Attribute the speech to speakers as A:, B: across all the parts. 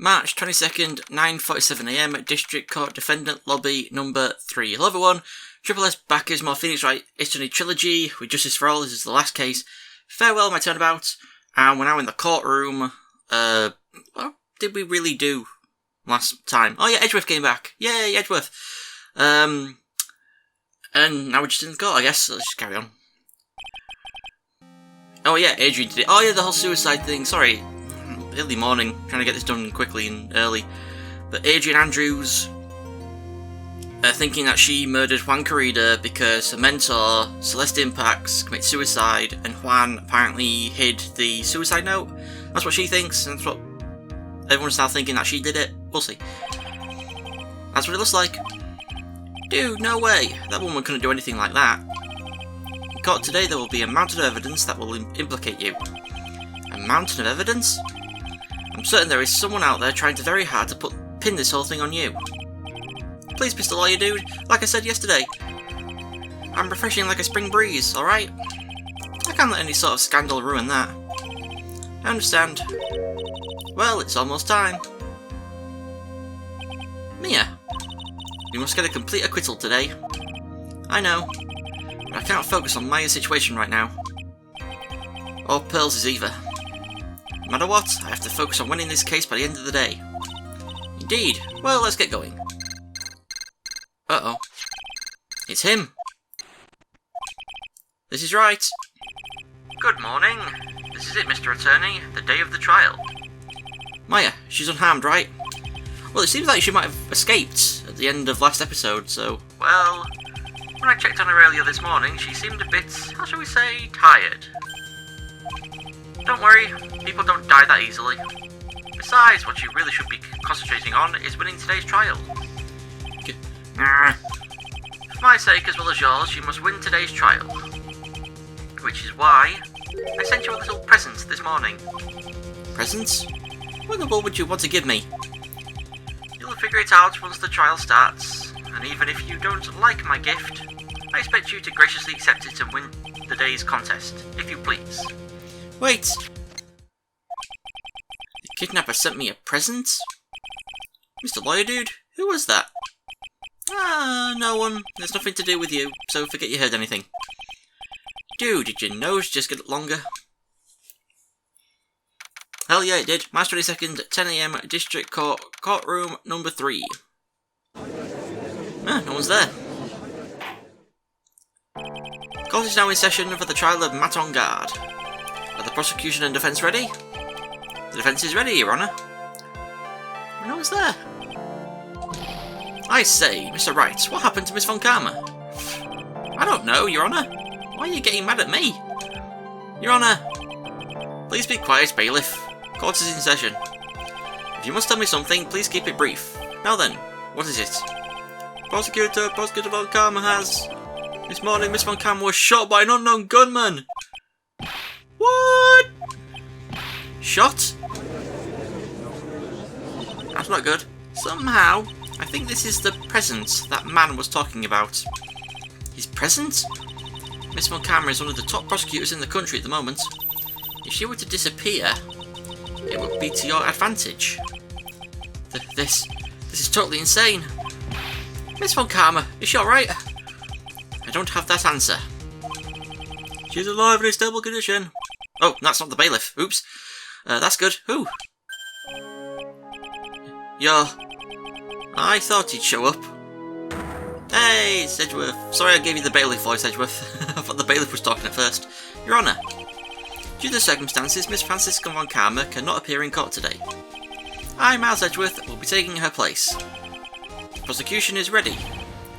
A: March 22nd, 9:47 AM, District Court Defendant Lobby number 3. Hello everyone, Triple S backers, more Phoenix Wright, it's a Trilogy, with Justice for All. This is the last case. Farewell, my turnabout, and we're now in the courtroom. What did we really do last time? Oh yeah, Edgeworth came back. Yay, Edgeworth. And now we're just in the court, I guess, so let's just carry on. Oh yeah, Adrian did it. Oh yeah, the whole suicide thing, sorry. Early morning, trying to get this done quickly and early. But Adrian Andrews, thinking that she murdered Juan Corrida because her mentor, Celeste Impax, committed suicide, and Juan apparently hid the suicide note. That's what she thinks, and that's what everyone's now thinking, that she did it. We'll see. That's what it looks like. Dude, no way. That woman couldn't do anything like that. In court today, there will be a mountain of evidence that will implicate you. A mountain of evidence? I'm certain there is someone out there trying very hard to pin this whole thing on you. Please, Mr. Lawyer Dude, like I said yesterday, I'm refreshing like a spring breeze, alright? I can't let any sort of scandal ruin that. I understand. Well, it's almost time. Mia, you must get a complete acquittal today. I know, but I can't focus on Maya's situation right now. Or Pearl's is either. No matter what, I have to focus on winning this case by the end of the day. Indeed. Well, let's get going. Uh-oh. It's him. This is Wright. Good morning. This is it, Mr. Attorney. The day of the trial. Maya, she's unharmed, right? Well, it seems like she might have escaped at the end of last episode, so... Well, when I checked on her earlier this morning, she seemed a bit, how shall we say, tired. Don't worry, people don't die that easily. Besides, what you really should be concentrating on is winning today's trial. For my sake as well as yours, you must win today's trial. Which is why I sent you a little present this morning. Presents? What in the world would you want to give me? You'll figure it out once the trial starts, and even if you don't like my gift, I expect you to graciously accept it and win the day's contest, if you please. Wait! The kidnapper sent me a present? Mr. Lawyer Dude? Who was that? Ah, no one. There's nothing to do with you, so forget you heard anything. Dude, did your nose just get longer? Hell yeah, it did. March 22nd, 10 AM, District Court, Courtroom number 3. Ah, no one's there. Court is now in session for the trial of Matt on guard. Are the prosecution and defence ready? The defence is ready, Your Honour. No one's there. I say, Mr. Wright, what happened to Miss Von Karma? I don't know, Your Honour. Why are you getting mad at me? Your Honour. Please be quiet, bailiff. Court is in session. If you must tell me something, please keep it brief. Now then, what is it? Prosecutor Von Karma has... This morning, Miss Von Karma was shot by an unknown gunman. What? Shot? That's not good. Somehow, I think this is the present that man was talking about. His present? Miss Von Karma is one of the top prosecutors in the country at the moment. If she were to disappear, it would be to your advantage. This is totally insane. Miss Von Karma, is she alright? I don't have that answer. She's alive in a stable condition. Oh, that's not the bailiff. Oops. That's good. Who? I thought he'd show up. Hey, it's Edgeworth. Sorry I gave you the bailiff voice, Edgeworth. I thought the bailiff was talking at first. Your Honour, due to the circumstances, Miss Francisca Von Karma cannot appear in court today. I, Miles Edgeworth, will be taking her place. The prosecution is ready.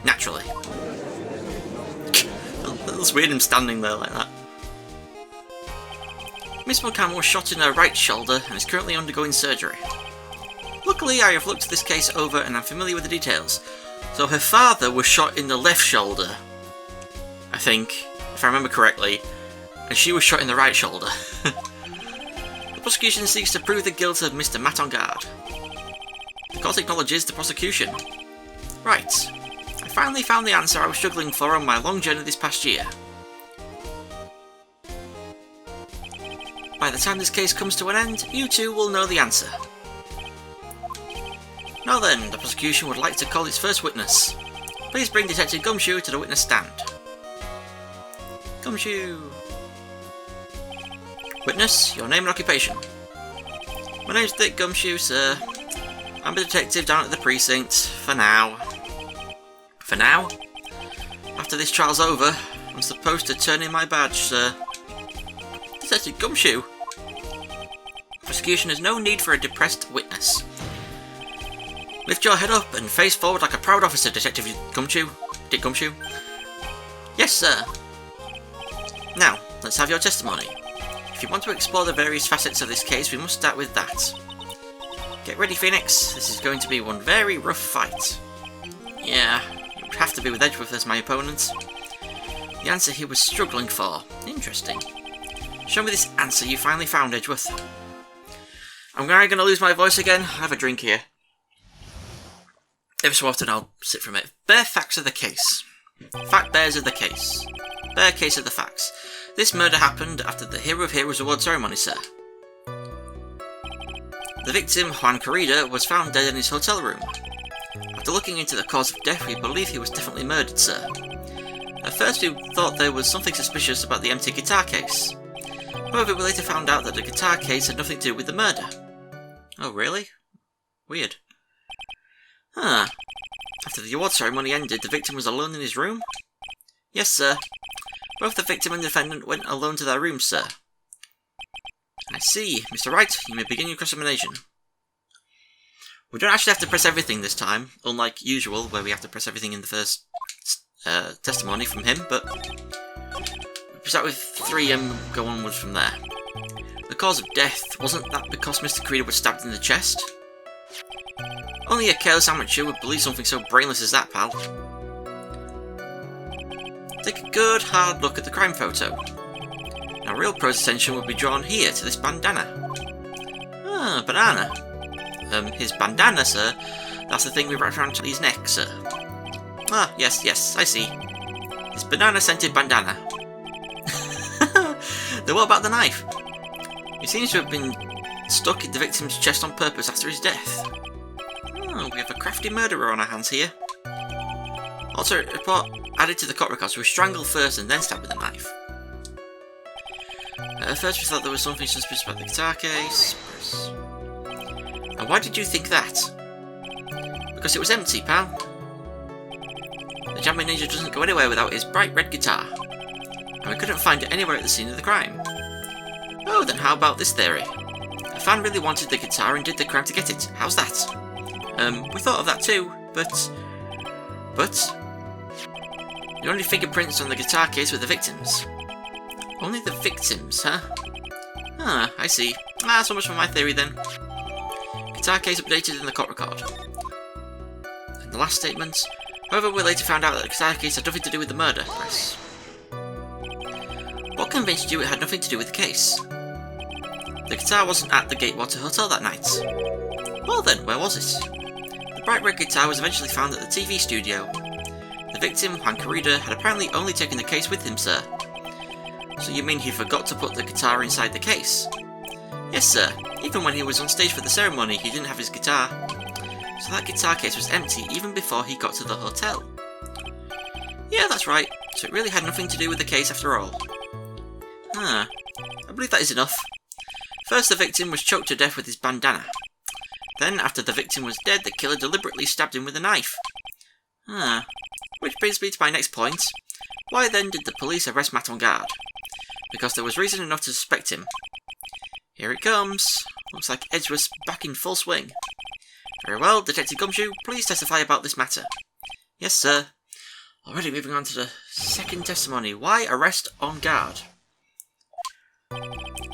A: Naturally. That's weird him standing there like that. Miss Von Karma was shot in her right shoulder and is currently undergoing surgery. Luckily, I have looked this case over and I'm familiar with the details. So her father was shot in the left shoulder, I think, if I remember correctly, and she was shot in the right shoulder. The prosecution seeks to prove the guilt of Mr. Matt on guard. The court acknowledges the prosecution. Right. I finally found the answer I was struggling for on my long journey this past year. By the time this case comes to an end, you two will know the answer. Now then, the prosecution would like to call its first witness. Please bring Detective Gumshoe to the witness stand. Gumshoe. Witness, your name and occupation. My name's Dick Gumshoe, sir. I'm a detective down at the precinct, for now. For now? After this trial's over, I'm supposed to turn in my badge, sir. Detective Gumshoe? Prosecution has no need for a depressed witness. Lift your head up and face forward like a proud officer, Detective Gumshoe. Dick Gumshoe. Yes, sir. Now, let's have your testimony. If you want to explore the various facets of this case, we must start with that. Get ready, Phoenix. This is going to be one very rough fight. Yeah, it would have to be with Edgeworth as my opponent. The answer he was struggling for. Interesting. Show me this answer you finally found, Edgeworth. I'm going to lose my voice again. I have a drink here. Every so often I'll sit for a minute. Bare facts of the case. Fact bears of the case. Bare case of the facts. This murder happened after the Hero of Heroes award ceremony, sir. The victim, Juan Corrida, was found dead in his hotel room. After looking into the cause of death, we believe he was definitely murdered, sir. At first we thought there was something suspicious about the empty guitar case. However, we later found out that the guitar case had nothing to do with the murder. Oh, really? Weird. Huh. After the award ceremony ended, the victim was alone in his room? Yes, sir. Both the victim and the defendant went alone to their rooms, sir. I see. Mr. Wright, you may begin your cross-examination. We don't actually have to press everything this time, unlike usual, where we have to press everything in the first testimony from him, but we start with 3 and go onwards from there. The cause of death, wasn't that because Mr. Corrida was stabbed in the chest? Only a careless amateur would believe something so brainless as that, pal. Take a good hard look at the crime photo. Now real pro's attention will be drawn here to this bandana. Ah, banana. His bandana, sir. That's the thing we wrap around his neck, sir. Ah, yes, I see. His banana-scented bandana. Then what about the knife? It seems to have been stuck in the victim's chest on purpose after his death. Oh, we have a crafty murderer on our hands here. Also, a report added to the court records, we were strangled first and then stabbed with a knife. At first we thought there was something suspicious about the guitar case. And why did you think that? Because it was empty, pal. The jamming ninja doesn't go anywhere without his bright red guitar. And we couldn't find it anywhere at the scene of the crime. Oh, then how about this theory? A fan really wanted the guitar and did the crime to get it. How's that? We thought of that too, but... The only fingerprints on the guitar case were the victims. Only the victims, huh? Ah, I see. Ah, so much for my theory then. Guitar case updated in the court record. And the last statement. However, we later found out that the guitar case had nothing to do with the murder. Press. What convinced you it had nothing to do with the case? The guitar wasn't at the Gatewater Hotel that night. Well then, where was it? The bright red guitar was eventually found at the TV studio. The victim, Juan Corrida, had apparently only taken the case with him, sir. So you mean he forgot to put the guitar inside the case? Yes, sir. Even when he was on stage for the ceremony, he didn't have his guitar. So that guitar case was empty even before he got to the hotel. Yeah, that's right. So it really had nothing to do with the case after all. Ah, I believe that is enough. First, the victim was choked to death with his bandana. Then, after the victim was dead, the killer deliberately stabbed him with a knife. Ah, which brings me to my next point. Why then did the police arrest Matt on guard? Because there was reason enough to suspect him. Here it comes. Looks like Edgeworth's back in full swing. Very well, Detective Gumshoe, please testify about this matter. Yes, sir. Already moving on to the second testimony. Why arrest on guard?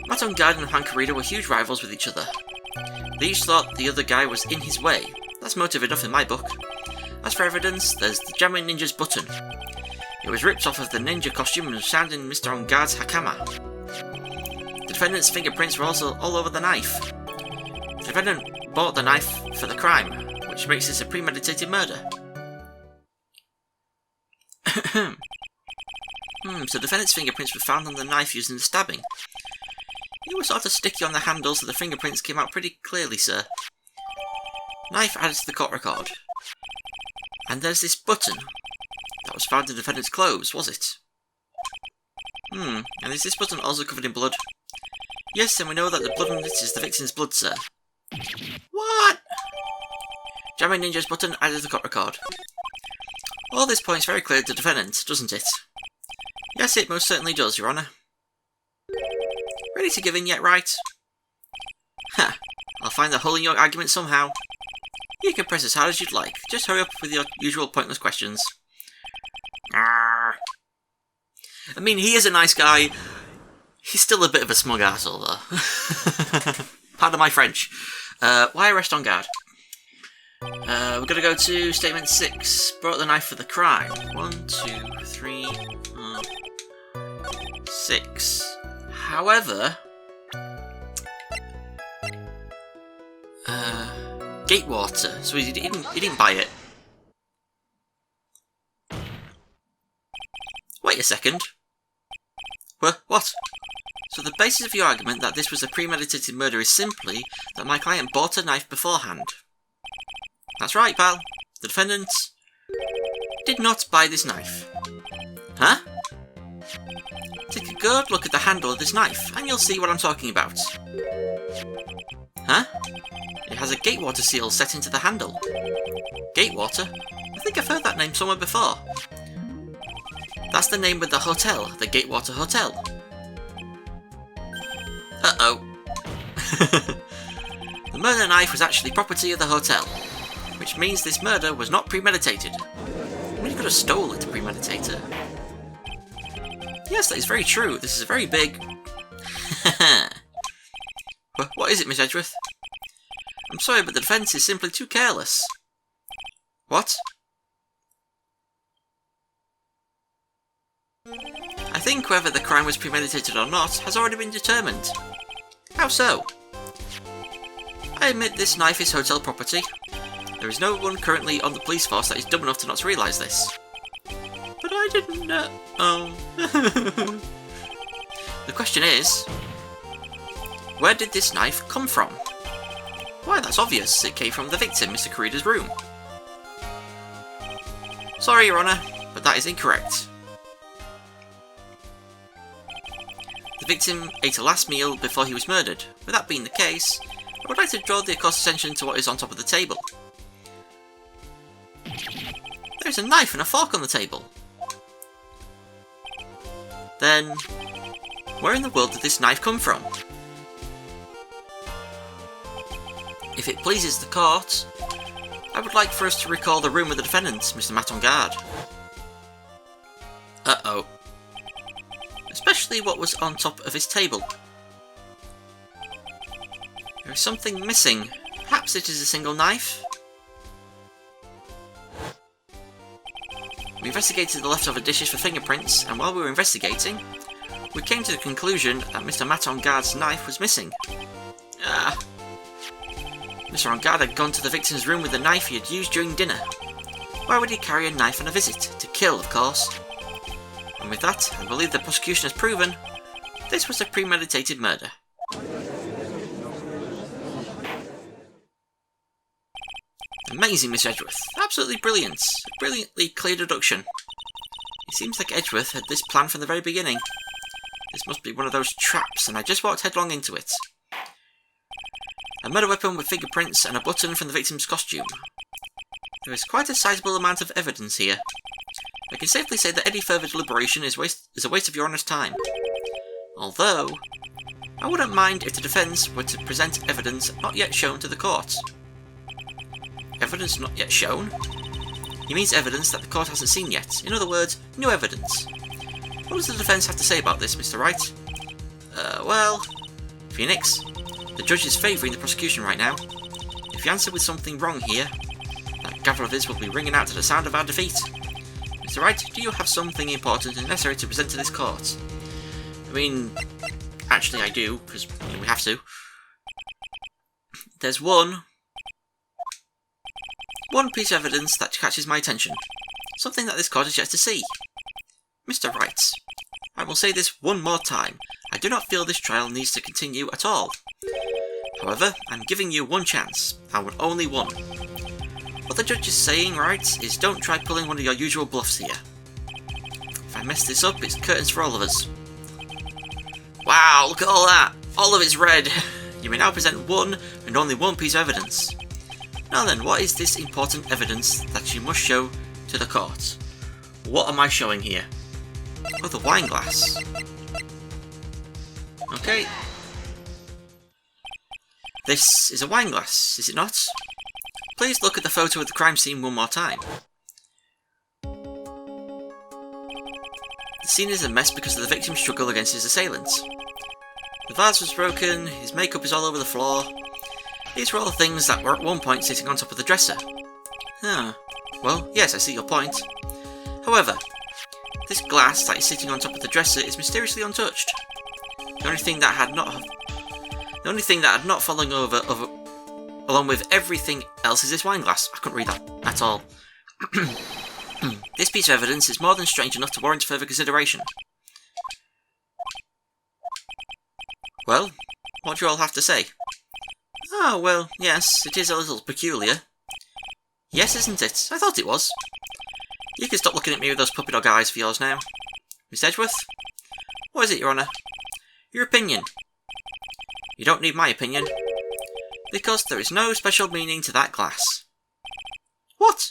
A: Matt on guard and Juan Corrida were huge rivals with each other. They each thought the other guy was in his way. That's motive enough in my book. As for evidence, there's the Jamming Ninja's button. It was ripped off of the ninja costume and was found in Mr. On Guard's hakama. The defendant's fingerprints were also all over the knife. The defendant bought the knife for the crime, which makes this a premeditated murder. So the defendant's fingerprints were found on the knife used in the stabbing. It was sort of sticky on the handle, so the fingerprints came out pretty clearly, sir. Knife added to the court record. And there's this button. That was found in the defendant's clothes, was it? And is this button also covered in blood? Yes, and we know that the blood on it is the victim's blood, sir. What? Jamming Ninja's button added to the court record. All this points very clear to the defendant, doesn't it? Yes, it most certainly does, Your Honour. Ready to give in yet, Wright? Ha! I'll find the hole in your argument somehow. You can press as hard as you'd like. Just hurry up with your usual pointless questions. I mean, he is a nice guy. He's still a bit of a smug arsehole, though. Pardon my French. Why arrest on guard? We're going to go to statement 6. Brought the knife for the crime. 1, 2, 3, 6. However, Gatewater. So he didn't buy it. Wait a second. What? So the basis of your argument that this was a premeditated murder is simply that my client bought a knife beforehand. That's right, pal. The defendant did not buy this knife. Huh? Take a good look at the handle of this knife, and you'll see what I'm talking about. Huh? It has a Gatewater seal set into the handle. Gatewater? I think I've heard that name somewhere before. That's the name of the hotel, the Gatewater Hotel. Uh-oh. The murder knife was actually property of the hotel, which means this murder was not premeditated. We could have stole it to premeditate it. Yes, that is very true. This is a very big... What is it, Miss Edgeworth? I'm sorry, but the defence is simply too careless. What? I think whether the crime was premeditated or not has already been determined. How so? I admit this knife is hotel property. There is no one currently on the police force that is dumb enough to not realise this. But I didn't know. Oh. The question is, where did this knife come from? Why, that's obvious. It came from the victim, Mr. Karida's room. Sorry, Your Honour, but that is incorrect. The victim ate a last meal before he was murdered. With that being the case, I would like to draw the court's attention to what is on top of the table. There is a knife and a fork on the table. Then, where in the world did this knife come from? If it pleases the court, I would like for us to recall the room of the defendant, Mr. Matongard. Uh-oh. Especially what was on top of his table. There is something missing. Perhaps it is a single knife? We investigated the leftover dishes for fingerprints, and while we were investigating, we came to the conclusion that Mr. Matongard's knife was missing. Mr. Matongard had gone to the victim's room with the knife he had used during dinner. Why would he carry a knife on a visit? To kill, of course. And with that, I believe the prosecution has proven this was a premeditated murder. Amazing, Miss Edgeworth. Absolutely brilliant. A brilliantly clear deduction. It seems like Edgeworth had this plan from the very beginning. This must be one of those traps, and I just walked headlong into it. A murder weapon with fingerprints and a button from the victim's costume. There is quite a sizable amount of evidence here. I can safely say that any further deliberation is a waste of Your Honour's time. Although, I wouldn't mind if the defence were to present evidence not yet shown to the court. Evidence not yet shown? He means evidence that the court hasn't seen yet. In other words, new evidence. What does the defence have to say about this, Mr. Wright? Well, Phoenix, the judge is favouring the prosecution right now. If you answer with something wrong here, that gavel of his will be ringing out to the sound of our defeat. Mr. Wright, do you have something important and necessary to present to this court? I mean, actually I do, because we have to. There's one piece of evidence that catches my attention. Something that this court is yet to see. Mr. Wright, I will say this one more time. I do not feel this trial needs to continue at all.
B: However, I'm giving you one chance. I want only one. What the judge is saying, Wright, is don't try pulling one of your usual bluffs here. If I mess this up, it's curtains for all of us. Wow, look at all that! All of it's red! You may now present one and only one piece of evidence. Now then, what is this important evidence that you must show to the court? What am I showing here? Oh, the wine glass. Okay. This is a wine glass, is it not? Please look at the photo of the crime scene one more time. The scene is a mess because of the victim's struggle against his assailant. The vase was broken, his makeup is all over the floor. These were all things that were at one point sitting on top of the dresser. Huh. Well, yes, I see your point. However, this glass that is sitting on top of the dresser is mysteriously untouched. The only thing that had not fallen over along with everything else is this wine glass. I couldn't read that at all. This piece of evidence is more than strange enough to warrant further consideration. Well, what do you all have to say? Oh, well, yes, it is a little peculiar. Yes, isn't it? I thought it was. You can stop looking at me with those puppy dog eyes of yours now. Miss Edgeworth? What is it, Your Honour? Your opinion. You don't need my opinion. Because there is no special meaning to that glass. What?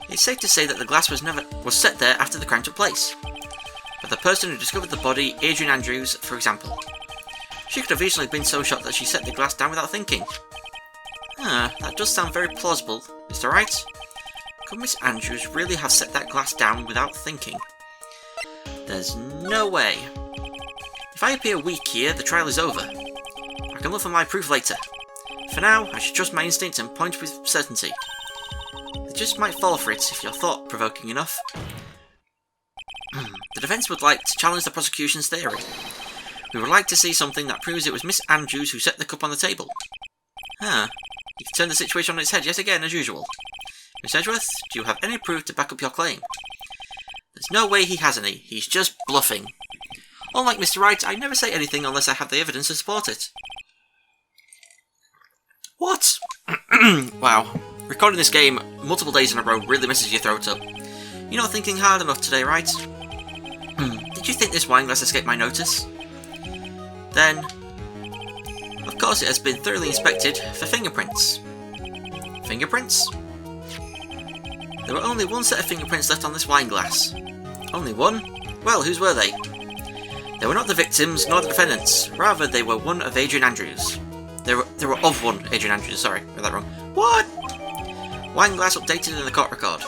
B: It's safe to say that the glass was set there after the crime took place. But the person who discovered the body, Adrian Andrews, for example. She could have easily been so shocked that she set the glass down without thinking. That does sound very plausible, Mr. Wright. Could Miss Andrews really have set that glass down without thinking? There's no way. If I appear weak here, the trial is over. I can look for my proof later. For now, I should trust my instinct and point with certainty. They just might fall for it if you're thought-provoking enough. The defence would like to challenge the prosecution's theory. We would like to see something that proves it was Miss Andrews who set the cup on the table. You can turn the situation on its head yet again, as usual. Miss Edgeworth, do you have any proof to back up your claim? There's no way he has any. He's just bluffing. Unlike Mr. Wright, I never say anything unless I have the evidence to support it. What? Wow. Recording this game multiple days in a row really messes your throat up. You're not thinking hard enough today, right? Did you think this wine glass escaped my notice? Then, of course it has been thoroughly inspected for fingerprints. Fingerprints? There were only one set of fingerprints left on this wine glass. Only one? Well, whose were they? They were not the victims, nor the defendants. Rather, they were one of Adrian Andrews. They were of one Adrian Andrews, sorry, got that wrong. What? Wine glass updated in the court record.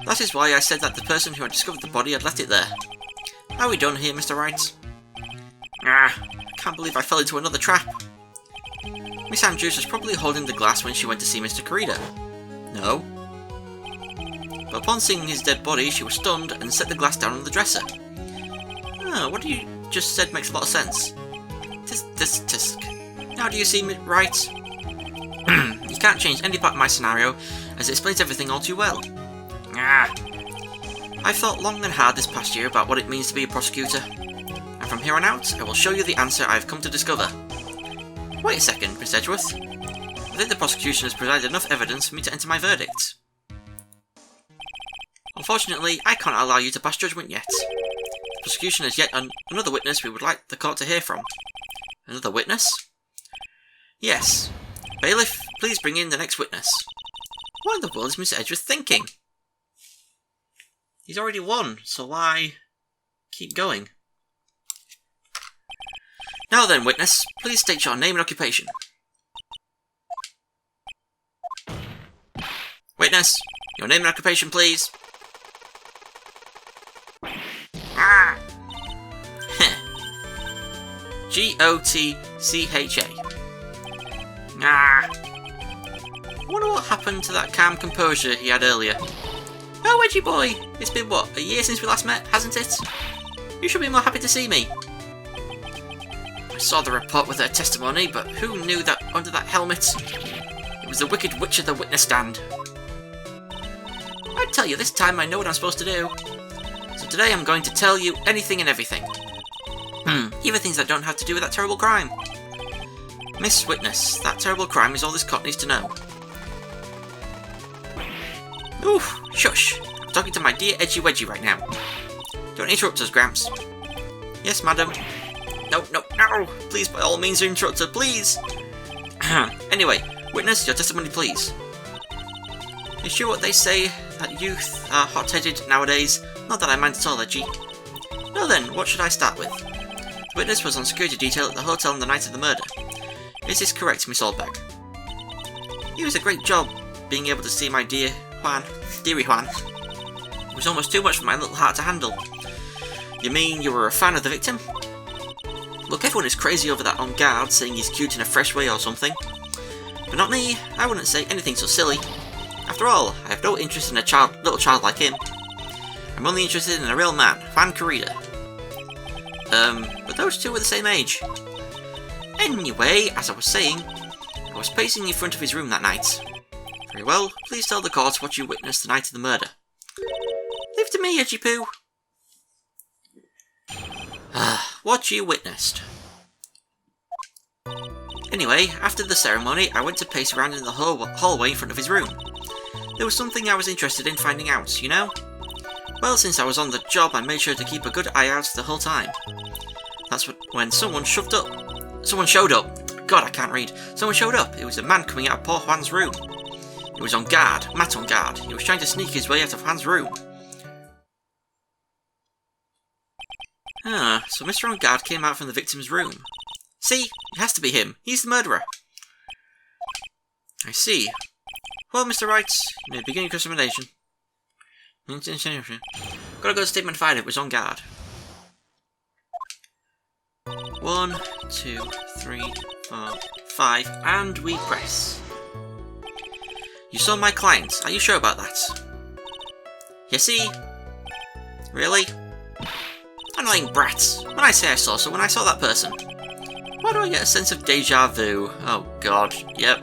B: That is why I said that the person who had discovered the body had left it there. Are we done here, Mr. Wright? I can't believe I fell into another trap. Miss Andrews was probably holding the glass when she went to see Mr. Corrido. No. But upon seeing his dead body, she was stunned and set the glass down on the dresser. What you just said makes a lot of sense. Tisk. Now do you see me right? You can't change any part of my scenario, as it explains everything all too well. I've thought long and hard this past year about what it means to be a prosecutor. And from here on out, I will show you the answer I've come to discover. Wait a second, Miss Edgeworth. I think the prosecution has provided enough evidence for me to enter my verdict. Unfortunately, I can't allow you to pass judgment yet. The prosecution has yet another witness we would like the court to hear from. Another witness? Yes. Bailiff, please bring in the next witness. What in the world is Miss Edgeworth thinking? He's already won, so why keep going? Now then, witness, please state your name and occupation. Witness, your name and occupation, please. Gotcha. Wonder what happened to that calm composure he had earlier. Oh, Edgy boy! It's been, what, a year since we last met, hasn't it? You should be more happy to see me. I saw the report with her testimony, but who knew that under that helmet it was the Wicked Witch of the witness stand? I tell you, this time I know what I'm supposed to do. So today I'm going to tell you anything and everything. Even things that don't have to do with that terrible crime. Miss Witness, that terrible crime is all this cop needs to know. Oof, shush. I'm talking to my dear Edgy Wedgy right now. Don't interrupt us, Gramps. Yes, madam. No, no, no! Please, by all means, interrupt her, please! Anyway, witness, your testimony, please. Is sure what they say, that youth are hot-headed nowadays? Not that I mind at all, Edgy. Well then, what should I start with? The witness was on security detail at the hotel on the night of the murder. Is this correct, Miss Oldbag? It was a great job being able to see my dearie Juan. It was almost too much for my little heart to handle. You mean you were a fan of the victim? Look, everyone is crazy over that on guard, saying he's cute in a fresh way or something. But not me. I wouldn't say anything so silly. After all, I have no interest in a little child like him. I'm only interested in a real man, Juan Corrida. But those two were the same age. Anyway, as I was saying, I was pacing in front of his room that night. Very well, please tell the court what you witnessed the night of the murder. Leave to me, Edgy Poo. What you witnessed. Anyway, after the ceremony, I went to pace around in the hallway in front of his room. There was something I was interested in finding out, you know? Well, since I was on the job, I made sure to keep a good eye out the whole time. That's when someone showed up. God, I can't read. Someone showed up. It was a man coming out of poor Juan's room. He was on guard, Matt on guard. He was trying to sneak his way out of Juan's room. So Mr. On Guard came out from the victim's room. See? It has to be him. He's the murderer. I see. Well, Mr. Wright, you may begin your examination. Gotta go to statement 5, it was on guard. 1, 2, 3, 4, 5, and we press. You saw my client, are you sure about that? You see? Really? Annoying brats. When I say I saw someone, I saw that person. Why do I get a sense of deja vu? Oh god, yep.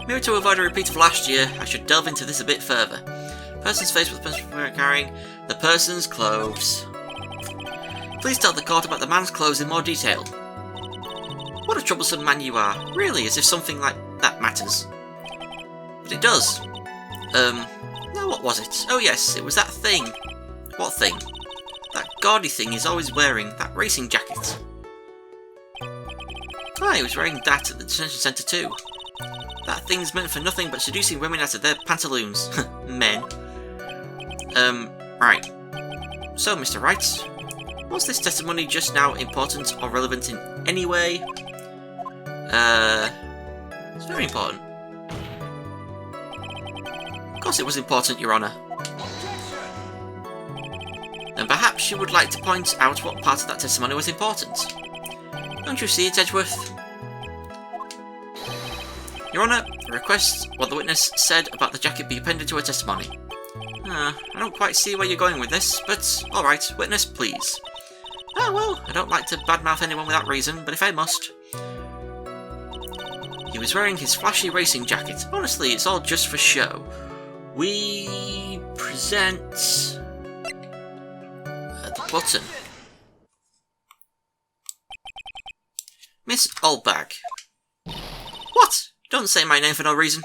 B: Maybe to avoid a repeat of last year, I should delve into this a bit further. Person's face with the person carrying the person's clothes. Please tell the court about the man's clothes in more detail. What a troublesome man you are. Really, as if something like that matters. But it does. Now what was it? Oh yes, it was that thing. What thing? That gaudy thing he's always wearing, that racing jacket. Ah, he was wearing that at the detention centre too. That thing's meant for nothing but seducing women out of their pantaloons. Men. Right. So, Mr. Wright, was this testimony just now important or relevant in any way? It's very important. Of course it was important, Your Honour. Then perhaps you would like to point out what part of that testimony was important. Don't you see it, Edgeworth? Your Honour, I request what the witness said about the jacket be appended to her testimony. I don't quite see where you're going with this, but alright, witness, please. Ah, well, I don't like to badmouth anyone without reason, but if I must. He was wearing his flashy racing jacket. Honestly, it's all just for show. We present the button. Miss Oldbag. What? Don't say my name for no reason.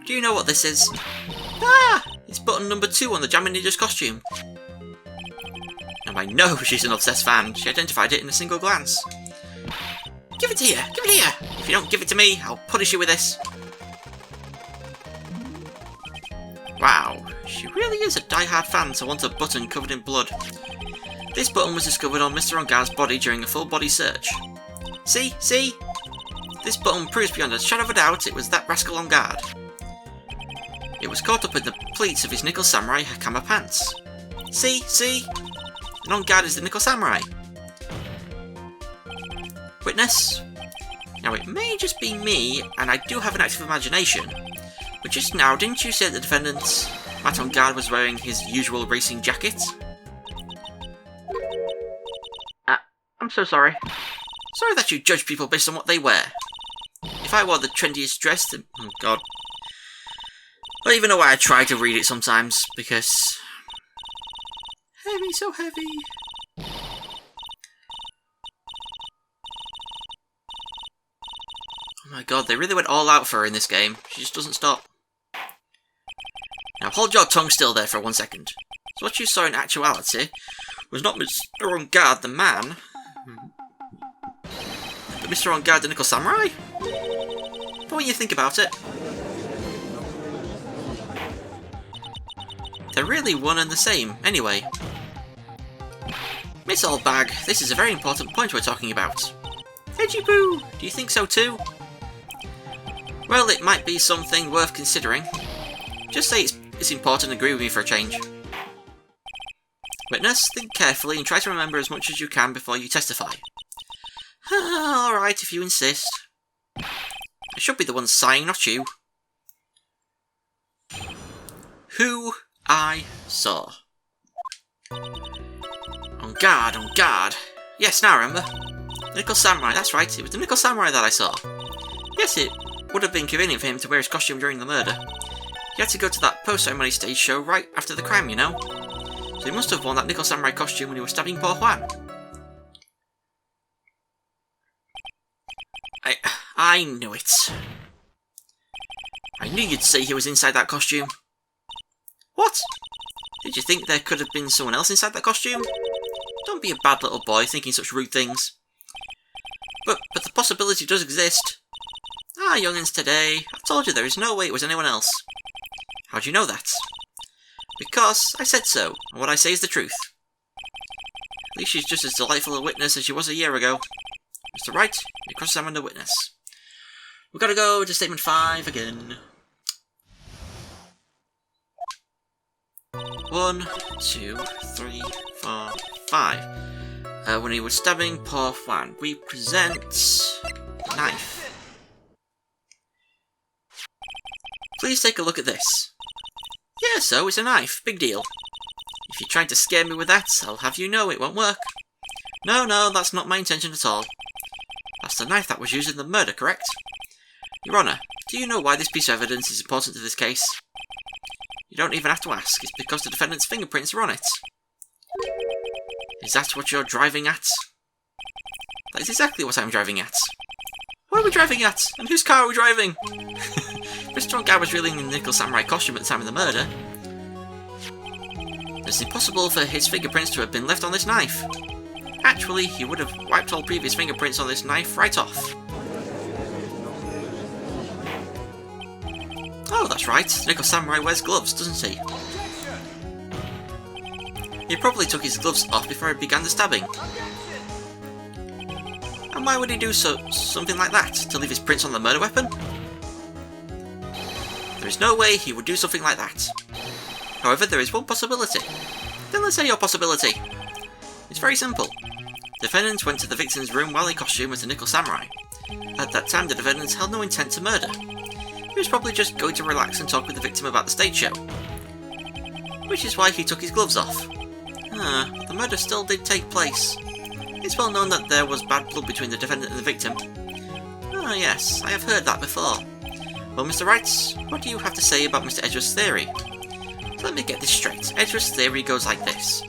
B: Do you know what this is? Ah! It's button number 2 on the Jammin' Ninja's costume. Now I know she's an obsessed fan. She identified it in a single glance. Give it here! Give it here! If you don't give it to me, I'll punish you with this. Wow, she really is a die-hard fan to want a button covered in blood. This button was discovered on Mr. Ongar's body during a full-body search. See? See? This button proves beyond a shadow of a doubt it was that rascal on guard. It was caught up in the pleats of his Nickel Samurai Hakama pants. See? See? And on guard is the Nickel Samurai. Witness? Now it may just be me, and I do have an active imagination, but just now didn't you say the defendant, Matt on guard, was wearing his usual racing jacket? I'm so sorry. Sorry that you judge people based on what they wear. If I wore the trendiest dress, then... oh god. I don't even know why I try to read it sometimes, because... heavy, so heavy.
A: My god, they really went all out for her in this game. She just doesn't stop. Now hold your tongue still there for 1 second. So what you saw in actuality was not Mr. On Guard the man, but Mr. On Guard the Nickel Samurai? But when you think about it, they're really one and the same, anyway. Miss Oldbag, this is a very important point we're talking about. Edgy Boo, do you think so too? Well, it might be something worth considering. Just say it's important and agree with me for a change. Witness, think carefully and try to remember as much as you can before you testify. Alright, if you insist. I should be the one sighing, not you. Who I saw. On guard, on guard. Yes, now I remember. Nickel Samurai, that's right, it was the Nickel Samurai that I saw. Yes, it would have been convenient for him to wear his costume during the murder. He had to go to that post-ceremony stage show right after the crime, you know. So he must have worn that Nickel Samurai costume when he was stabbing poor Juan. I knew it. I knew you'd say he was inside that costume. What? Did you think there could have been someone else inside that costume? Don't be a bad little boy thinking such rude things. But the possibility does exist. Ah, young'uns today, I've told you there is no way it was anyone else. How do you know that? Because I said so, and what I say is the truth. At least she's just as delightful a witness as she was a year ago. Mr. Wright, you cross-examined a witness. We've got to go to statement 5 again. 1, 2, 3, 4, 5. When he was stabbing poor Juan, we present a knife. Please take a look at this. Yeah, so it's a knife. Big deal. If you're trying to scare me with that, I'll have you know it won't work. No, that's not my intention at all. That's the knife that was used in the murder, correct? Your Honour, do you know why this piece of evidence is important to this case? You don't even have to ask. It's because the defendant's fingerprints are on it. Is that what you're driving at? That is exactly what I'm driving at. What are we driving at? And whose car are we driving? Mr. On Guard was really in the Nickel Samurai costume at the time of the murder. It's impossible for his fingerprints to have been left on this knife. Actually, he would have wiped all previous fingerprints on this knife right off. Oh, that's right. The Nickel Samurai wears gloves, doesn't he? He probably took his gloves off before he began the stabbing. And why would he do something like that? To leave his prints on the murder weapon? There is no way he would do something like that. However, there is one possibility. Then let's say your possibility. It's very simple. The defendant went to the victim's room while in costume as a Nickel Samurai. At that time, the defendant held no intent to murder. He was probably just going to relax and talk with the victim about the stage show. Which is why he took his gloves off. The murder still did take place. It's well known that there was bad blood between the defendant and the victim. Ah, yes, I have heard that before. Well, Mr. Wright, what do you have to say about Mr. Edgeworth's theory? Let me get this straight. Edgeworth's theory goes like this.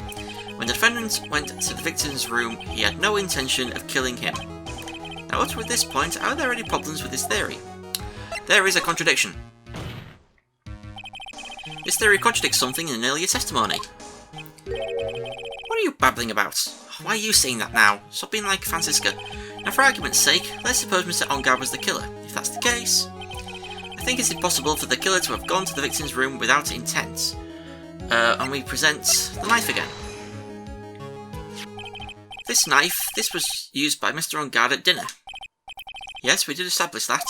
A: When the defendant went to the victim's room, he had no intention of killing him. Now, up to this point, are there any problems with this theory? There is a contradiction. This theory contradicts something in an earlier testimony. What are you babbling about? Why are you saying that now? Stop being like Francisca. Now, for argument's sake, let's suppose Mr. On Guard was the killer. If that's the case, I think it's impossible for the killer to have gone to the victim's room without intent. And we present the knife again. This knife, this was used by Mr. On Guard at dinner. Yes, we did establish that.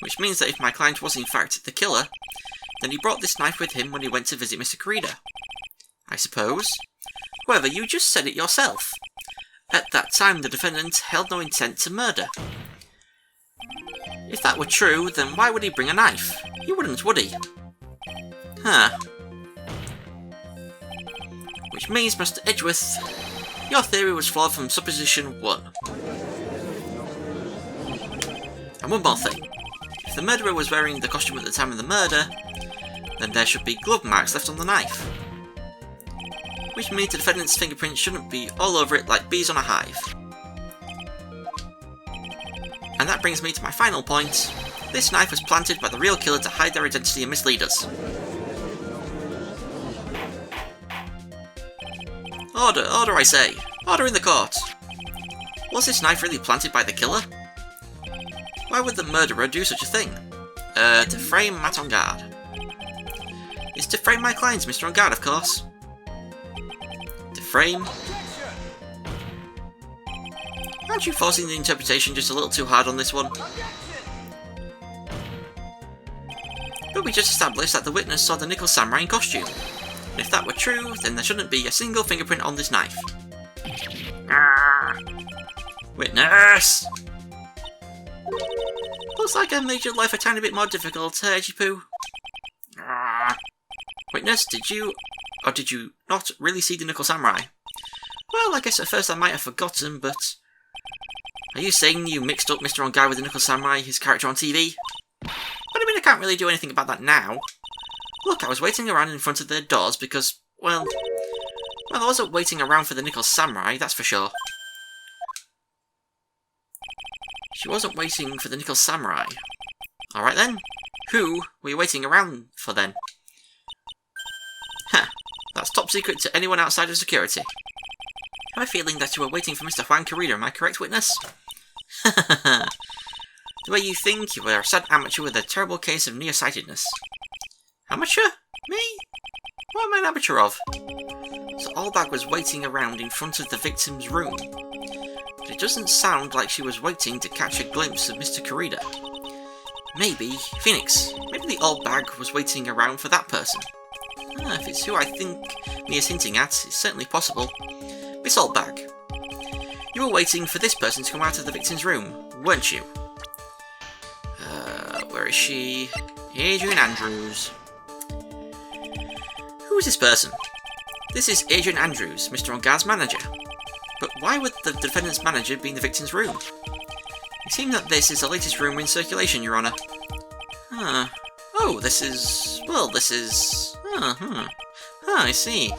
A: Which means that if my client was in fact the killer, then he brought this knife with him when he went to visit Mr. Corrida. I suppose. However, you just said it yourself. At that time, the defendant held no intent to murder. If that were true, then why would he bring a knife? He wouldn't, would he? Which means, Mr. Edgeworth, your theory was flawed from supposition 1. And one more thing. If the murderer was wearing the costume at the time of the murder, then there should be glove marks left on the knife. Which means the defendant's fingerprints shouldn't be all over it like bees on a hive.
B: And that brings me to my final point. This knife was planted by the real killer to hide their identity and mislead us. Order, order I say. Order in the court. Was this knife really planted by the killer? Why would the murderer do such a thing? To frame Matt on guard. It's to frame my clients, Mr. On Guard, of course. To frame... Aren't you forcing the interpretation just a little too hard on this one? But we just established that the witness saw the Nickel Samurai in costume. And if that were true, then there shouldn't be a single fingerprint on this knife. Witness! Looks like I made your life a tiny bit more difficult, Edgy-Poo. Witness, did you not really see the Nickel Samurai? Well, I guess at first I might have forgotten, but... Are you saying you mixed up Mr. On Guard with the Nickel Samurai, his character on TV? But I mean, I can't really do anything about that now. Look, I was waiting around in front of their doors because, well, I wasn't waiting around for the Nickel Samurai, that's for sure. She wasn't waiting for the Nickel Samurai. Alright then. Who were you waiting around for then? Huh. That's top secret to anyone outside of security. I have a feeling that you were waiting for Mr. Juan Carrera, am I correct, witness? The way you think, you were a sad amateur with a terrible case of nearsightedness. Amateur? Me? What am I an amateur of? So Allbag was waiting around in front of the victim's room. But it doesn't sound like she was waiting to catch a glimpse of Mr. Carrera. Maybe Phoenix. Maybe the Allbag was waiting around for that person. If it's who I think Mia's hinting at, it's certainly possible. Miss Allbag, you were waiting for this person to come out of the victim's room, weren't you? Where is she? Adrian Andrews. Who is this person? This is Adrian Andrews, Mr. On Guard's manager. But why would the defendant's manager be in the victim's room? It seems that this is the latest rumour in circulation, Your Honour. Oh, this is... I see.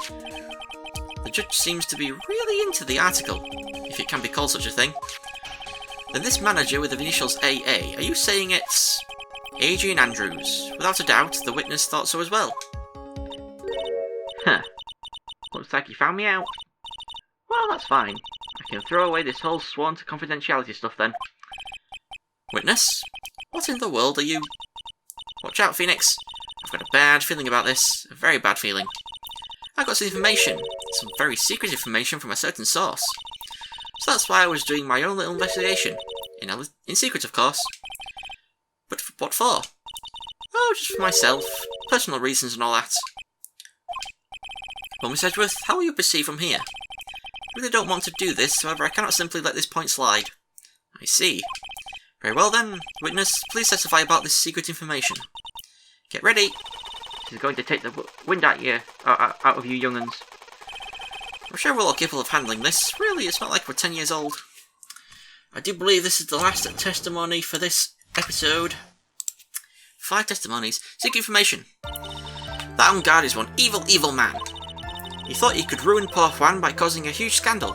B: The judge seems to be really into the article, if it can be called such a thing. Then this manager with the initials AA, are you saying it's... Adrian Andrews? Without a doubt, the witness thought so as well. Looks like you found me out. Well, that's fine. I can throw away this whole sworn to confidentiality stuff then. Witness? What in the world are you... Watch out, Phoenix. I've got a bad feeling about this. A very bad feeling. I got some information. Some very secret information from a certain source. So that's why I was doing my own little investigation. In secret, of course. But what for? Oh, just for myself. Personal reasons and all that. Well, Miss Edgeworth, how will you proceed from here? I really don't want to do this, however I cannot simply let this point slide. I see. Very well then, witness, please testify about this secret information. Get ready. This is going to take the wind out of you young'uns. I'm sure we're all capable of handling this. Really, it's not like we're 10 years old. I do believe this is the last testimony for this episode. 5 testimonies. Secret information. That On Guard is one evil, evil man. He thought he could ruin poor Juan by causing a huge scandal.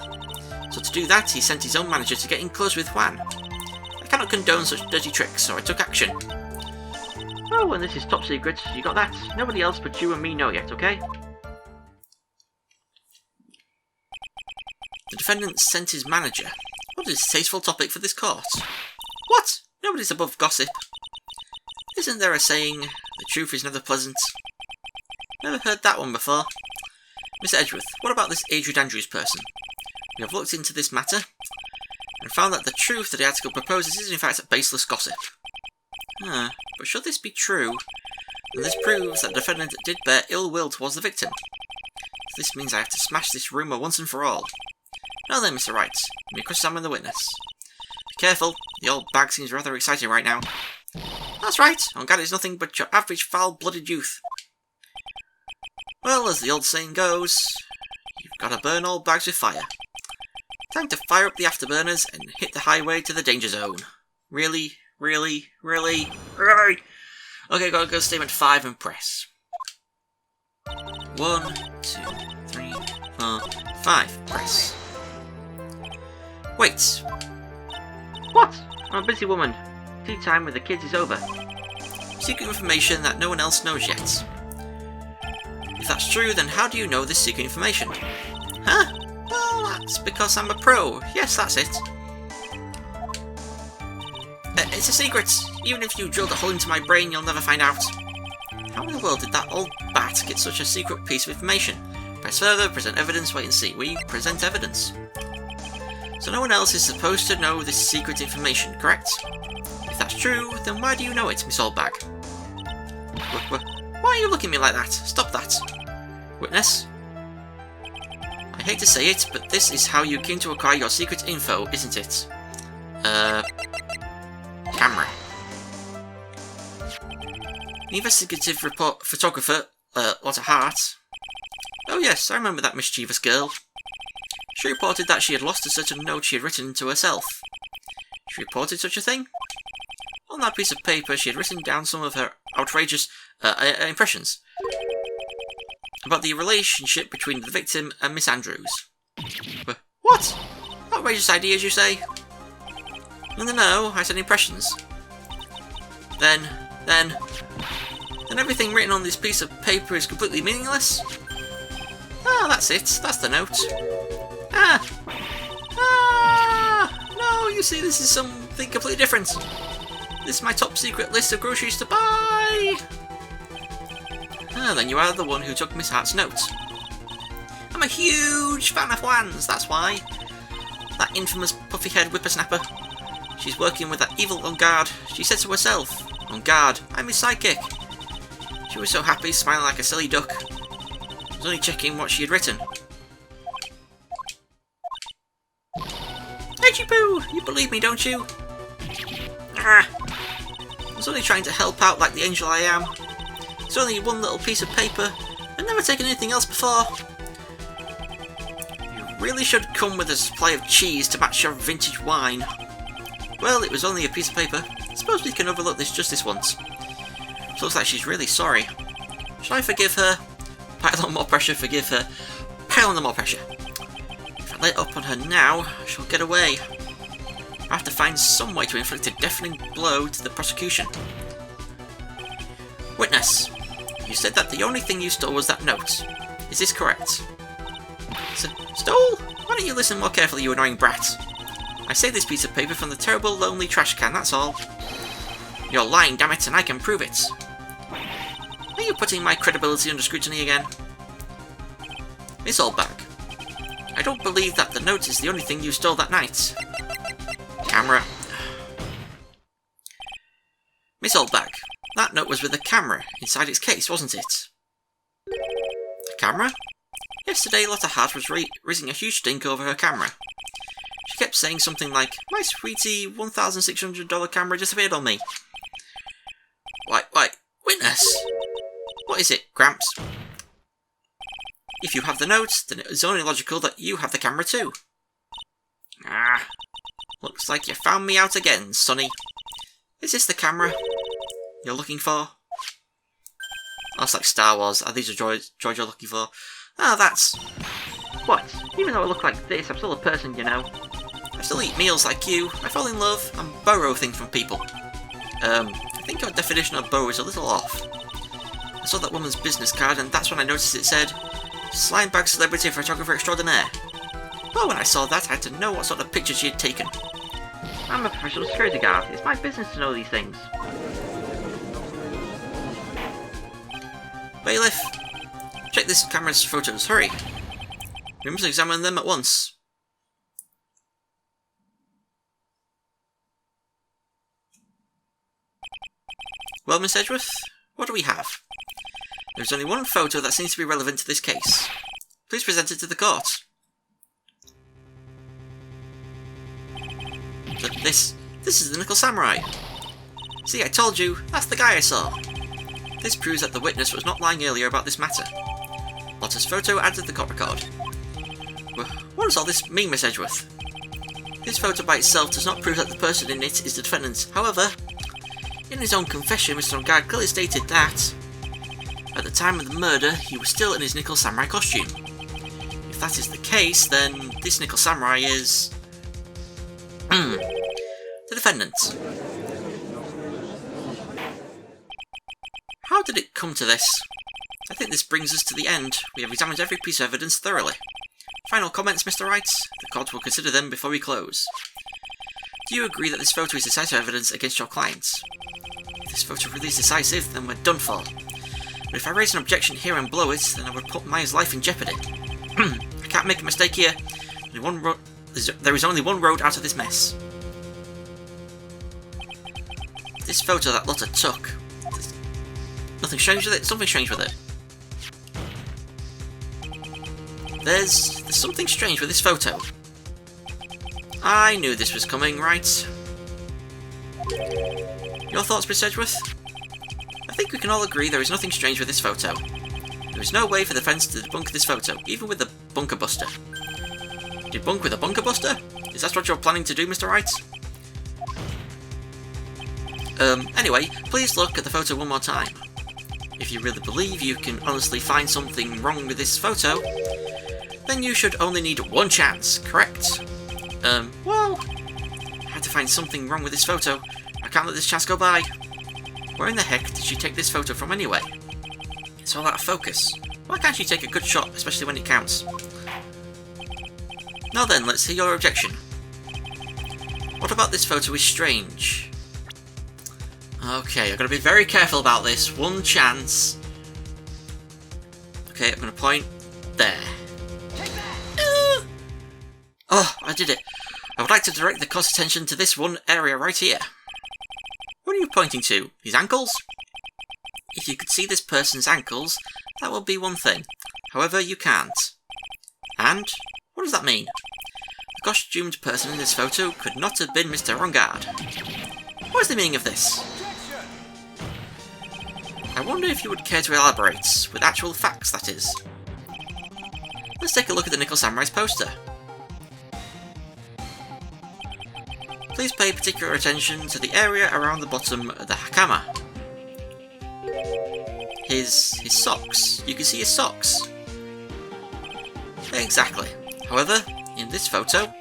B: So to do that, he sent his own manager to get in close with Juan. I cannot condone such dirty tricks, so I took action. Oh, and this is top secret. You got that? Nobody else but you and me know yet, okay? The defendant sent his manager. What a distasteful topic for this court. What? Nobody's above gossip. Isn't there a saying, the truth is never pleasant? Never heard that one before. Miss Edgeworth, what about this Adrian Andrews person? We have looked into this matter, and found that the truth that the article proposes is in fact baseless gossip. But should this be true, then this proves that the defendant did bear ill will towards the victim. This means I have to smash this rumour once and for all. Now then, Mr. Wright, you may cross-examine the witness. Be careful, the old bag seems rather exciting right now. That's right, On Guard is nothing but your average foul-blooded youth. Well, as the old saying goes, you've got to burn all bags with fire. Time to fire up the afterburners and hit the highway to the danger zone. Really? Really? Really? Really? Okay, gotta go statement 5 and press. 1, 2, 3, 4, 5. Press. Wait. What?
A: I'm a busy woman. Tea time with the kids is over.
B: Secret information that no one else knows yet. If that's true, then how do you know this secret information? Huh? Well, that's because I'm a pro. Yes, that's it. It's a secret. Even if you drilled a hole into my brain, you'll never find out. How in the world did that old bat get such a secret piece of information? Press further, present evidence, wait and see. We present evidence. So no one else is supposed to know this secret information, correct? If that's true, then why do you know it, Miss Oldbag? Why are you looking at me like that? Stop that. Witness? I hate to say it, but this is how you came to acquire your secret info, isn't it? Camera. An investigative photographer, Lotta Hart. Oh yes, I remember that mischievous girl. She reported that she had lost a certain note she had written to herself. She reported such a thing? On that piece of paper, she had written down some of her outrageous impressions about the relationship between the victim and Miss Andrews. What? Outrageous ideas, you say? No, I said impressions. Then everything written on this piece of paper is completely meaningless? Ah, that's it. That's the note. No, you see, this is something completely different. This is my top secret list of groceries to buy. Then you are the one who took Miss Hart's note. I'm a huge fan of Juan's, that's why. That infamous puffy-head whippersnapper. She's working with that evil on guard. She said to herself, "On guard, I'm his sidekick." She was so happy, smiling like a silly duck. I was only checking what she had written. Edgy Boo, you believe me, don't you? I was only trying to help out like the angel I am. It's only one little piece of paper. I've never taken anything else before. You really should come with a supply of cheese to match your vintage wine. Well, it was only a piece of paper. I suppose we can overlook this just this once. It looks like she's really sorry. Should I forgive her? Pile on more pressure, forgive her. Pile on more pressure. If I let up on her now, she'll get away. I have to find some way to inflict a deafening blow to the prosecution. Witness, you said that the only thing you stole was that note. Is this correct? Stole? Why don't you listen more carefully, you annoying brat? I saved this piece of paper from the terrible, lonely trash can, that's all. You're lying, damn it, and I can prove it. Are you putting my credibility under scrutiny again? Miss Oldbag, I don't believe that the note is the only thing you stole that night. Camera. Miss Oldbag, that note was with a camera inside its case, wasn't it? A camera? Yesterday, Lotta Hart was raising a huge stink over her camera. She kept saying something like, "My sweetie, $1,600 camera disappeared on me." Why, witness? What is it, Gramps? If you have the notes, then it's only logical that you have the camera too. Looks like you found me out again, Sonny. Is this the camera you're looking for? That's like Star Wars. Are these the droids you're looking for? That's...
A: What? Even though I look like this, I'm still a person, you know.
B: I still eat meals like you. I fall in love and borrow things from people. I think your definition of borrow is a little off. I saw that woman's business card and that's when I noticed it said Slimebag Celebrity Photographer Extraordinaire. Well, when I saw that, I had to know what sort of picture she had taken.
A: I'm a professional security guard. It's my business to know these things.
B: Bailiff, check this camera's photos. Hurry. We must examine them at once. Well, Miss Edgeworth, what do we have? There's only one photo that seems to be relevant to this case. Please present it to the court. This is the Nickel Samurai. See, I told you, that's the guy I saw. This proves that the witness was not lying earlier about this matter. Lotta's photo added to the court record. What does all this mean, Miss Edgeworth? This photo by itself does not prove that the person in it is the defendant. However, in his own confession, Mr. Ongard clearly stated that at the time of the murder, he was still in his Nickel Samurai costume. If that is the case, then this Nickel Samurai is... The
A: defendant. How did it come to this? I think this brings us to the end. We have examined every piece of evidence thoroughly. Final comments, Mr. Wright? The court will consider them before we close. Do you agree that this photo is decisive evidence against your clients? If this photo really is decisive, then we're done for. But if I raise an objection here and blow it, then I would put Maya's life in jeopardy. I can't make a mistake here. There is only one road out of this mess. This photo that Lotta took. Nothing strange with it? Something strange with it. There's something strange with this photo. I knew this was coming, right? Your thoughts, Mr. Edgeworth? I think we can all agree there is nothing strange with this photo. There is no way for the defense to debunk this photo, even with the bunker buster. Debunk with a bunker buster? Is that what you're planning to do, Mr. Wright? Anyway, please look at the photo one more time. If you really believe you can honestly find something wrong with this photo, then you should only need one chance, correct? Well, I had to find something wrong with this photo. I can't let this chance go by. Where in the heck did she take this photo from anyway? It's all out of focus. Why can't she take a good shot, especially when it counts? Now then, let's hear your objection. What about this photo is strange? Okay, I've got to be very careful about this. One chance. Okay, I'm going to point there. Oh, I did it. I would like to direct the court's attention to this one area right here. What are you pointing to? His ankles? If you could see this person's ankles, that would be one thing. However, you can't. And? What does that mean? The costumed person in this photo could not have been Mr. Rongard. What is the meaning of this? I wonder if you would care to elaborate, with actual facts, that is. Let's take a look at the Nickel Samurai's poster. Please pay particular attention to the area around the bottom of the hakama. His socks. You can see his socks. Exactly. However, in this photo,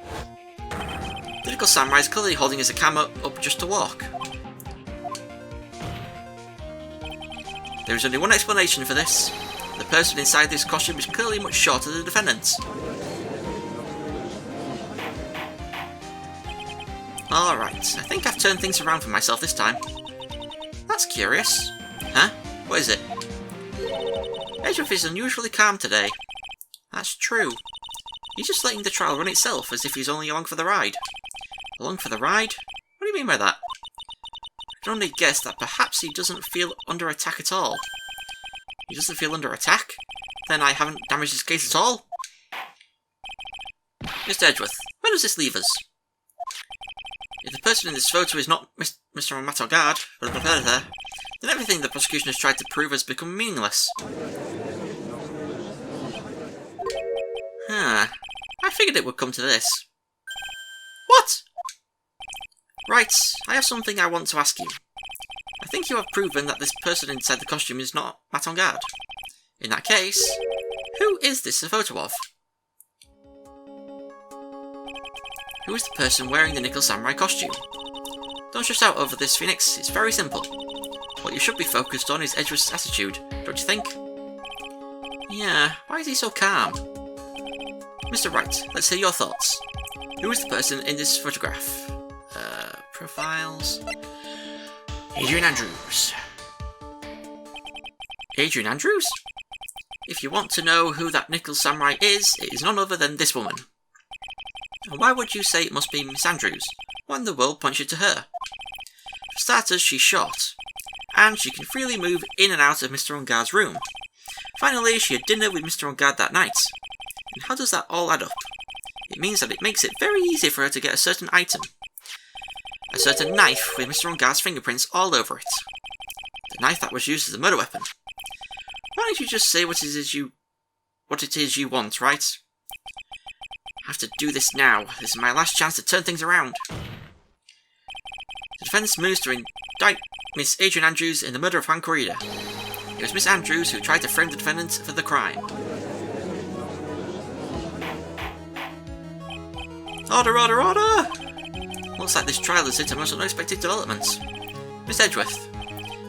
A: the Nickel Samurai is clearly holding his hakama up just to walk. There is only one explanation for this. The person inside this costume is clearly much shorter than the defendant. Alright, I think I've turned things around for myself this time. That's curious. Huh? What is it? Edgeworth is unusually calm today. That's true. He's just letting the trial run itself, as if he's only along for the ride. Along for the ride? What do you mean by that? I can only guess that perhaps he doesn't feel under attack at all. He doesn't feel under attack? Then I haven't damaged his case at all? Mr. Edgeworth, where does this leave us? If the person in this photo is not Mr. Matogard, then everything the prosecution has tried to prove has become meaningless. I figured it would come to this. What? Right, I have something I want to ask you. I think you have proven that this person inside the costume is not Matongard. In that case, who is this a photo of? Who is the person wearing the Nickel Samurai costume? Don't stress out over this, Phoenix. It's very simple. What you should be focused on is Edgeworth's attitude, don't you think? Yeah, why is he so calm? Mr. Wright, let's hear your thoughts. Who is the person in this photograph? Profiles... Adrian Andrews. Adrian Andrews? If you want to know who that Nickel Samurai is, it is none other than this woman. And why would you say it must be Miss Andrews, when the world points you to her? For starters, she's short, and she can freely move in and out of Mr. Rongard's room. Finally, she had dinner with Mr. Rongard that night. And how does that all add up? It means that it makes it very easy for her to get a certain item. A certain knife with Mr. Rongard's fingerprints all over it. The knife that was used as a murder weapon. Why don't you just say what it is you want, right? I have to do this now. This is my last chance to turn things around. The defence moves to indict Miss Adrian Andrews in the murder of Juan Corrida. It was Miss Andrews who tried to frame the defendant for the crime. Order, order, order!
B: Looks like this trial has hit a most unexpected development. Miss Edgeworth.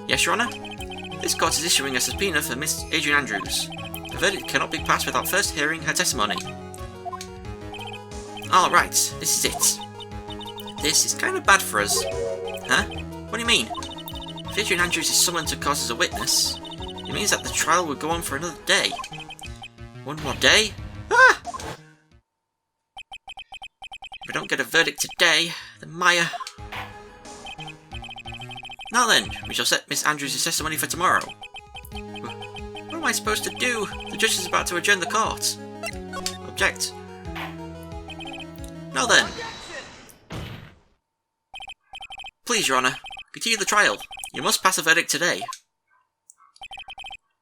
B: Yes, Your Honour? This court is issuing a subpoena for Miss Adrian Andrews. The verdict cannot be passed without first hearing her testimony. Alright, this is it. This is kind of bad for us. Huh? What do you mean? If Adrian Andrews is summoned to court as a witness, it means that the trial will go on for another day. One more day? Ah! If we don't get a verdict today, then Maya... Now then, we shall set Miss Andrews' testimony for tomorrow. What am I supposed to do? The judge is about to adjourn the court. Object. Now then. Please, Your Honour, continue the trial. You must pass a verdict today.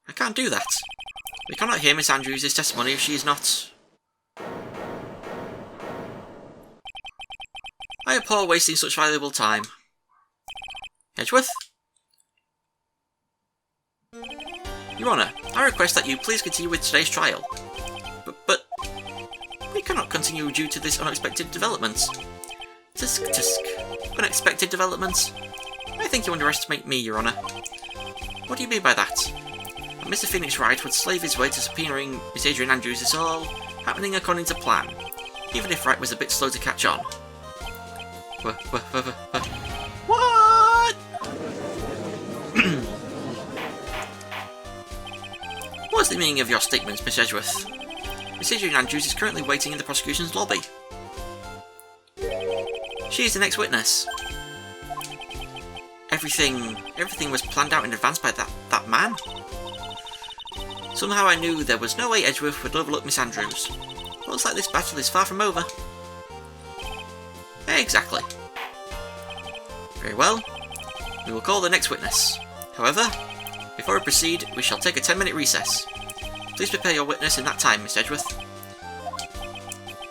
B: I can't do that. We cannot hear Miss Andrews' testimony if she is not... I abhor wasting such valuable time. Edgeworth? Your Honour, I request that you please continue with today's trial. But we cannot continue due to this unexpected development. Tisk tisk. Unexpected development? I think you underestimate me, Your Honour. What do you mean by that? That Mr. Phoenix Wright would slave his way to subpoenaing Miss Adrian Andrews is all happening according to plan, even if Wright was a bit slow to catch on. What? What's the meaning of your statements, Miss Edgeworth? Miss Adrian Andrews is currently waiting in the prosecution's lobby. She is the next witness. Everything was planned out in advance by that man? Somehow I knew there was no way Edgeworth would overlook Miss Andrews. Looks like this battle is far from over. Exactly. Very well. We will call the next witness. However, before we proceed, we shall take a 10-minute recess. Please prepare your witness in that time, Miss Edgeworth.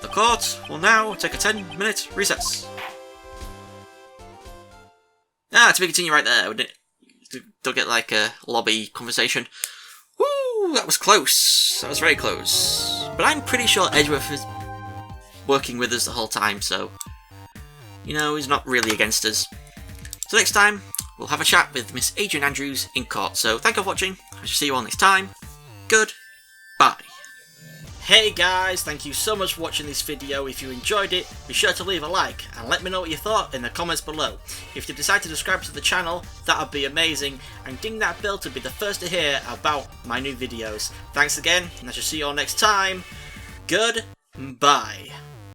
B: The court will now take a 10-minute recess. To be continued right there. Don't get like a lobby conversation. Woo, that was close. That was very close. But I'm pretty sure Edgeworth is working with us the whole time, so... You know, he's not really against us. So next time, we'll have a chat with Miss Adrian Andrews in court. So thank you for watching. I shall see you all next time. Goodbye. Hey guys, thank you so much for watching this video. If you enjoyed it, be sure to leave a like and let me know what you thought in the comments below. If you decide to subscribe to the channel, that would be amazing, and ding that bell to be the first to hear about my new videos. Thanks again, and I shall see you all next time. Goodbye.